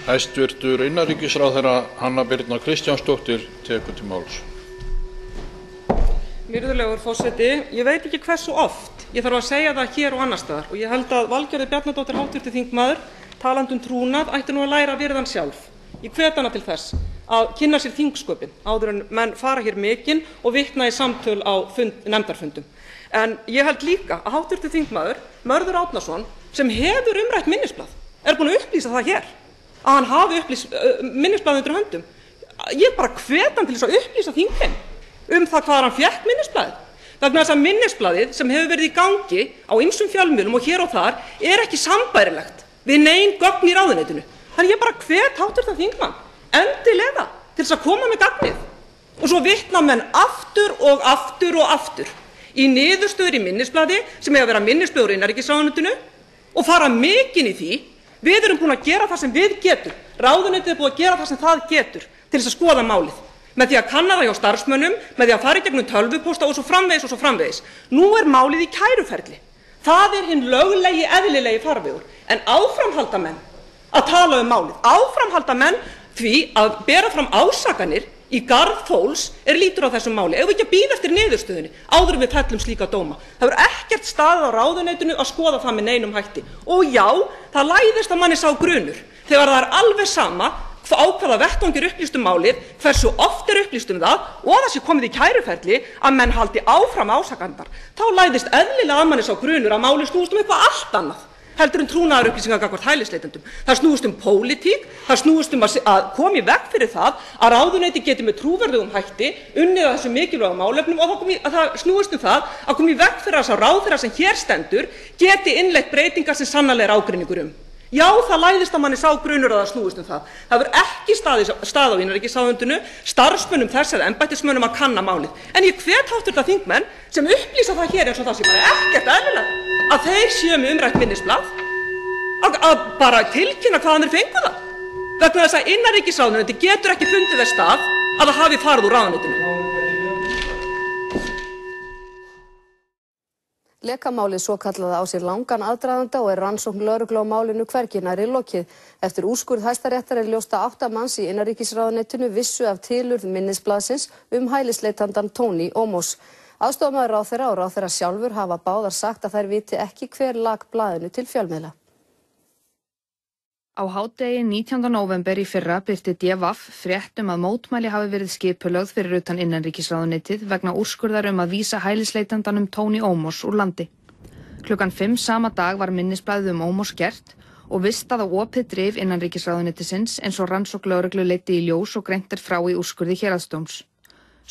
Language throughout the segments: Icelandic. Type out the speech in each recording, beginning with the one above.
Hæstvirtur innanríkisráðherra Hanna Birna Kristjánsdóttir tekur til máls. Virðulegur forseti, ég veit ekki hversu oft ég þarf að segja það hér og annars staðar og ég held að Valgerður Bjarnadóttir hv. þingmaður, talandi trúnað, ætti nú að læra að virða hann sjálf. Ég hvet hana til þess að kynna sér þingsköpin áður en menn fara hér mikinn og vitna í samtöl á nefndarfundum. En ég held líka að hv. þingmaður Mörður Árnason, sem hefur umrætt minnisblað, búinn að upplýsa það hér að hann hafi minnisblað undir höndum. Ég bara hvet hann til þess að upplýsa þingheim það hvað hann fékk minnisblaðið. Vegna þess að minnisblaðið sem hefur verið í gangi á ýmsum fjölmiðlum og hér og þar ekki sambærilegt við nein gögn í ráðuneytinu. Þannig ég bara hvet hv. þingmann endilega til þess að koma með gagnið. Og svo vitna menn aftur og aftur og aftur í niðurstöður í minnisblaði sem eiga að vera minnisblöður í innanríkisráðuneytinu og fara mikinn í því. Við erum búin að gera það sem við getum. Ráðuneytið búið að gera það sem það getur til þess að skoða málið. Með því að kanna það hjá starfsmönnum, með því að fara í gegnum tölvupósta og svo framvegis og svo framvegis. Nú málið í kæruferli. Það hinn löglegi, eðlilegi farvegur. En áframhalda menn að tala málið. Áframhalda menn því að bera fram ásakanir í garð fólks lítur á þessum máli. Ef við ekki að bíða eftir niðurstöðunni áður en við fellum slíka dóma. Það hefur ekkert staðið á ráðuneytinu að skoða það með neinum hætti. Og já, það læðist að manni sá grunur þegar það alveg sama á hvaða vettvangi upplýst málið, hversu oft upplýst það og það sé komið í kæruferli að menn haldi áfram ásakandar. Þá læðist eðlilega að manni sá grunur að málið snúist eitthvað allt annað heldur en trúnaðarupplýsingar gagnvart hælisleitendum. Það snúist pólitík, það snúist að koma í veg fyrir það að ráðuneyti geti með trúverðugum hætti unnið að þessum mikilvægu málefnum og það snúist það að koma í veg fyrir að sá ráðherra sem hér stendur geti innleitt breytingar sem sannarlega ágreiningur Já, það læðist að manni sá grunur að það snúist það. Það hefur ekki staðið á innanríkisráðuneytinu, starfsmönnum þess eða embættismönnum að kanna málið. En ég hvet hv. þingmenn sem upplýsa það hér eins og það sé bara ekkert eðlilegt að þeir séu með umrætt minnisblað að bara tilkynna hvaðan þeir fengu það. Vegna þess að innanríkisráðuneytið getur ekki fundið þess stað að það hafi farið úr ráðuneytinu. Lekamálið svokallaða á sér langan aðdraganda og rannsókn lögreglu á málinu hvergi nærri lokið. Eftir úrskurð Hæstaréttar ljóst að 8 manns í innanríkisráðuneytinu vissu af tilurð minnisblaðsins hælisleitandann Tony Amos. Aðstoðarmaður ráðherra og ráðherra sjálfur hafa báðar sagt að þær viti ekki hver lag blaðinu til fjölmiðla. Á hádegi 19. nóvember í fyrra birti DVAF frétt að mótmæli hafi verið skipulögð fyrir utan innanríkisráðuneytið vegna úrskurðar að vísa hælisleitandanum Tony Amos úr landi. Klukkan 5 sama dag var minnisblaðið Amos gert og vistað á opið drif innanríkisráðuneytisins eins og rannsókn lögreglu leiddi í ljós og greint frá í úrskurði héraðsdóms.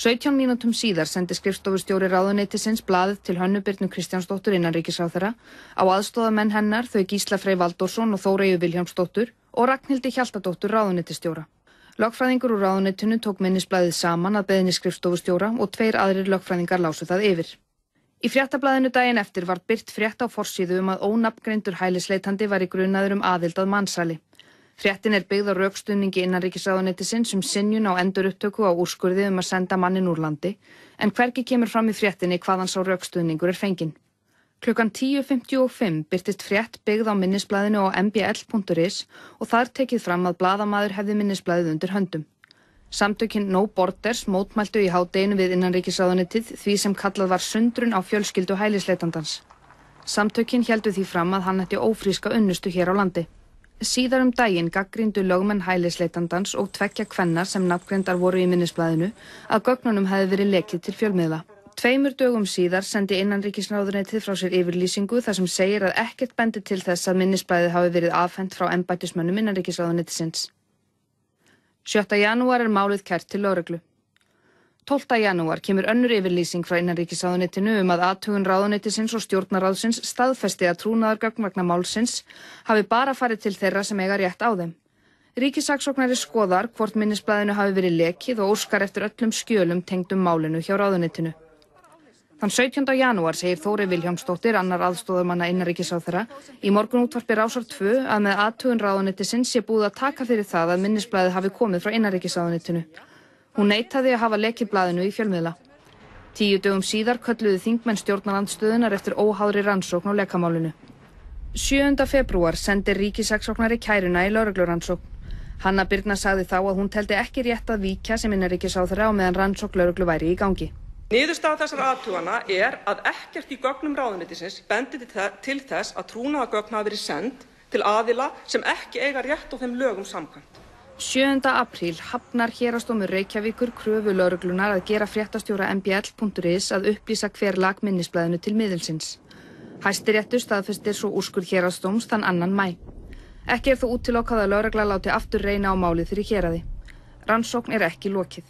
17 mínútum síðar sendi skrifstofustjóri ráðuneytisins blaðið til Hönnu Birnu Kristjánsdóttur innanríkisráðherra á aðstoðarmenn hennar þau Gísla Frey Valþórsson og Þóreyju Vilhjálmsdóttur og Ragnhildi Hjaltadóttur ráðuneytisstjóra. Lögfræðingur úr ráðuneytinu tók minnisblaðið saman að beiðni skrifstofustjóra og 2 aðrir lögfræðingar lásu það yfir. Í fréttablaðinu daginn eftir var birt frétt á forsíðu að ónafngreindur hælisleitandi væri grunaður aðild að mansali. Fréttin byggð á rökstuðningi innanríkisráðuneytisins synjun á endurupptöku á úrskurði að senda manninn úr landi, en hvergi kemur fram í fréttinni hvaðan sá rökstuðningur fenginn. Klukkan 10:55 birtist frétt byggð á minnisblaðinu á mbl.is og þar tekið fram að blaðamaður hefði minnisblaðið undir höndum. Samtökin No Borders mótmæltu í hádeginu við innanríkisráðuneytið því sem kallað var sundrun á fjölskyldu hælisleitandans. Samtökin héldu því fram að hann ætti ófríska unnustu hér á landi. Síðar daginn gagnrýndu lögmenn hælisleitandans og 2 kvenna sem nafngreindar voru í minnisblaðinu að gögnunum hefði verið lekið til fjölmiðla. 2 dögum síðar sendi innanríkisráðuneytið frá sér yfirlýsingu þar sem segir að ekkert bendi til þess að minnisblaðið hafi verið afhent frá embættismönnum innanríkisráðuneytisins. 7. janúar málið kært til lögreglu. 12. janúar kemur önnur yfirlýsing frá innanríkisráðuneytinu að athugun ráðuneytisins og stjórnarráðsins staðfesti að trúnaðargögn vegna málsins hafi bara farið til þeirra sem eiga rétt á þeim. Ríkissaksóknari skoðar hvort minnisblaðinu hafi verið lekið og óskar eftir öllum skjölum tengdum málinu hjá ráðuneytinu. Þann 17. janúar segir Þórey Vilhjálmsdóttir, annar aðstoðarmanna innanríkisráðherra, í morgunútvarpi Rásar 2 að með athugun ráðuneytisins sé búið að taka fyrir það að minnisblaðið hafi komið frá innanríkisráðuneytinu. Hún neitaði að hafa lekið blaðinu í fjölmiðla. 10 dögum síðar kölluðu þingmenn stjórnarandstöðunar eftir óháðri rannsókn á lekamálinu. 7. febrúar sendir ríkissaksóknari kæruna í lögreglurannsókn. Hanna Birna sagði þá að hún teldi ekki rétt að víkja sem innanríkisráðherra á meðan rannsókn lögreglu væri í gangi. Niðurstaða þessara athugana að ekkert í gögnum ráðuneytisins bendir til þess að trúnaðargögn hafi verið send til aðila sem ekki eiga rétt á þeim lögum samkvæmt. 7. apríl hafnar Héraðsdómur Reykjavíkur kröfu lögreglunar að gera fréttastjóra mbl.is að upplýsa hver lag minnisblaðinu til miðilsins. Hæstiréttur staðfestir svo úrskurð Héraðsdóms þann 2. maí. Ekki þó útilokað að lögregla láti aftur reyna á málið fyrir héraði. Rannsókn ekki lokið.